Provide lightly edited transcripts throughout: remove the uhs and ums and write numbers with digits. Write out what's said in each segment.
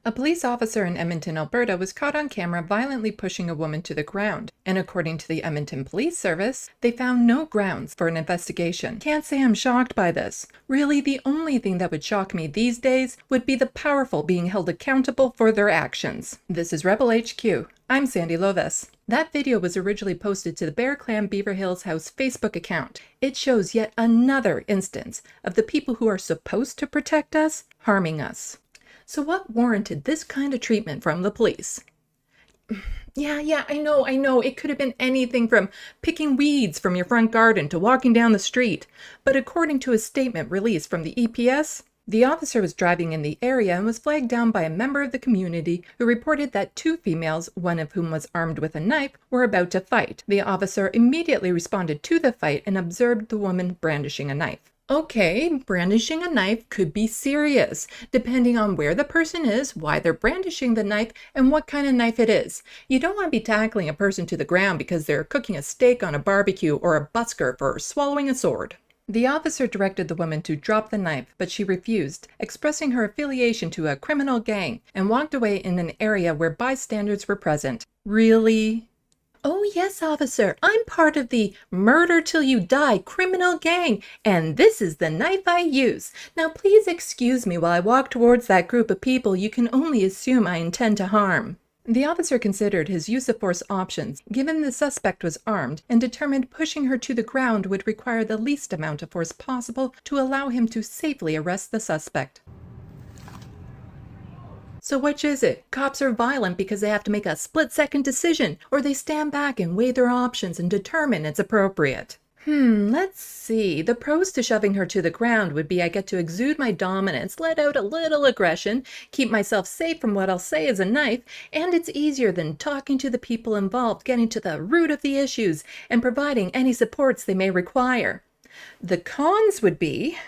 A police officer in Edmonton, Alberta was caught on camera violently pushing a woman to the ground, and according to the Edmonton Police Service, they found no grounds for an investigation. Can't say I'm shocked by this. Really, the only thing that would shock me these days would be the powerful being held accountable for their actions. This is Rebel HQ. I'm Sandee Lovas. That video was originally posted to the Bear Clan Beaver Hills House Facebook account. It shows yet another instance of the people who are supposed to protect us harming us. So what warranted this kind of treatment from the police? Yeah, I know. It could have been anything from picking weeds from your front garden to walking down the street. But according to a statement released from the EPS, the officer was driving in the area and was flagged down by a member of the community who reported that two females, one of whom was armed with a knife, were about to fight. The officer immediately responded to the fight and observed the woman brandishing a knife. Okay, brandishing a knife could be serious, depending on where the person is, why they're brandishing the knife, and what kind of knife it is. You don't want to be tackling a person to the ground because they're cooking a steak on a barbecue or a busker for swallowing a sword. The officer directed the woman to drop the knife, but she refused, expressing her affiliation to a criminal gang, and walked away in an area where bystanders were present. Really? Oh yes, officer, I'm part of the Murder Till You Die criminal gang, and this is the knife I use. Now please excuse me while I walk towards that group of people you can only assume I intend to harm. The officer considered his use of force options, given the suspect was armed, and determined pushing her to the ground would require the least amount of force possible to allow him to safely arrest the suspect. So which is it? Cops are violent because they have to make a split-second decision, or they stand back and weigh their options and determine it's appropriate. Let's see. The pros to shoving her to the ground would be I get to exude my dominance, let out a little aggression, keep myself safe from what I'll say is a knife, and it's easier than talking to the people involved, getting to the root of the issues, and providing any supports they may require. The cons would be...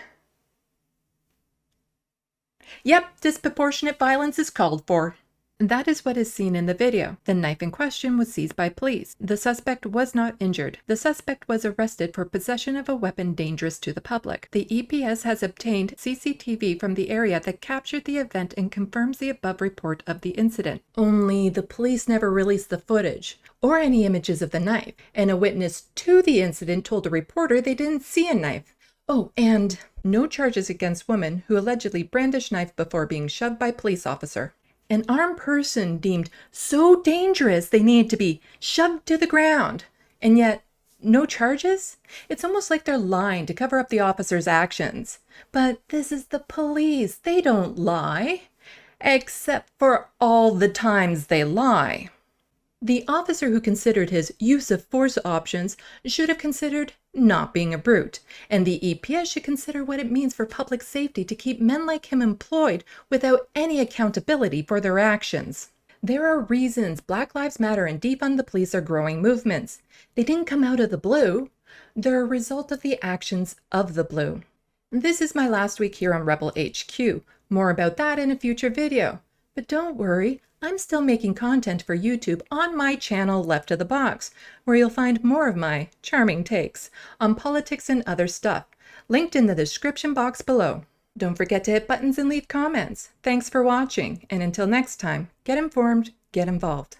Yep, disproportionate violence is called for. That is what is seen in the video. The knife in question was seized by police. The suspect was not injured. The suspect was arrested for possession of a weapon dangerous to the public. The EPS has obtained CCTV from the area that captured the event and confirms the above report of the incident. Only the police never released the footage or any images of the knife, and a witness to the incident told a reporter they didn't see a knife. Oh, and no charges against woman who allegedly brandished knife before being shoved by police officer. An armed person deemed so dangerous they needed to be shoved to the ground, and yet no charges? It's almost like they're lying to cover up the officer's actions. But this is the police. They don't lie, except for all the times they lie. The officer who considered his use of force options should have considered not being a brute, and the EPS should consider what it means for public safety to keep men like him employed without any accountability for their actions. There are reasons Black Lives Matter and Defund the Police are growing movements. They didn't come out of the blue. They're a result of the actions of the blue. This is my last week here on Rebel HQ. More about that in a future video. But don't worry, I'm still making content for YouTube on my channel Left of the Box, where you'll find more of my charming takes on politics and other stuff, linked in the description box below. Don't forget to hit buttons and leave comments. Thanks for watching, and until next time, get informed, get involved.